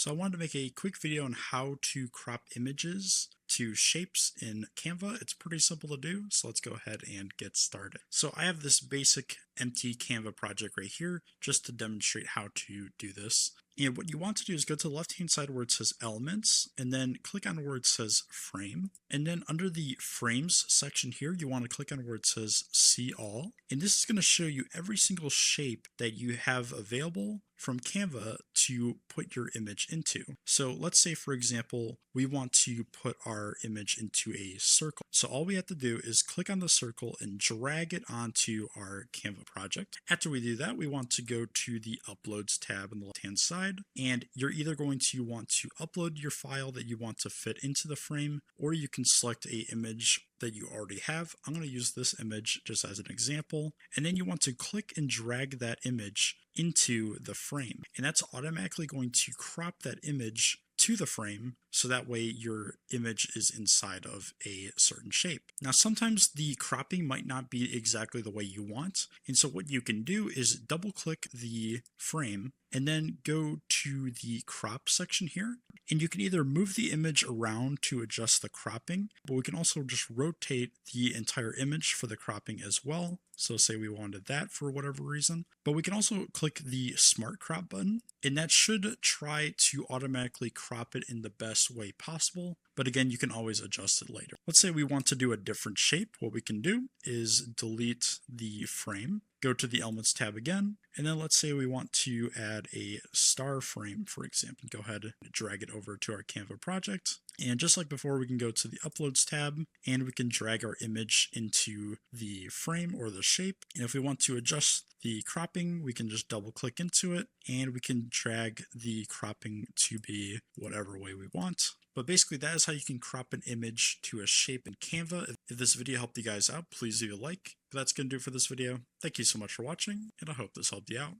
So I wanted to make a quick video on how to crop images to shapes in Canva. It's pretty simple to do, so let's go ahead and get started. So I have this basic empty Canva project right here just to demonstrate how to do this. And what you want to do is go to the left-hand side where it says Elements, and then click on where it says Frame. And then under the Frames section here, you want to click on where it says See All. And this is going to show you every single shape that you have available from Canva to put your image into. So let's say, for example, we want to put our image into a circle. So all we have to do is click on the circle and drag it onto our Canva project. After we do that, we want to go to the Uploads tab on the left-hand side, and you're either going to want to upload your file that you want to fit into the frame, or you can select an image that you already have. I'm going to use this image just as an example, and then you want to click and drag that image into the frame, and that's automatically going to crop that image to the frame so that way your image is inside of a certain shape. Now sometimes the cropping might not be exactly the way you want, and so what you can do is double click the frame and then go to the crop section here, and you can either move the image around to adjust the cropping, but we can also just rotate the entire image for the cropping as well. So say we wanted that for whatever reason, but we can also click the Smart Crop button, and that should try to automatically crop it in the best way possible. But again, you can always adjust it later. Let's say we want to do a different shape. What we can do is delete the frame, go to the Elements tab again, and then let's say we want to add a star frame, for example. Go ahead and drag it over to our Canva project. And just like before, we can go to the Uploads tab and we can drag our image into the frame or the shape. And if we want to adjust the cropping, we can just double click into it and we can drag the cropping to be whatever way we want. But basically, that is how you can crop an image to a shape in Canva. If this video helped you guys out, please leave a like. But that's going to do it for this video. Thank you so much for watching, and I hope this helped you out.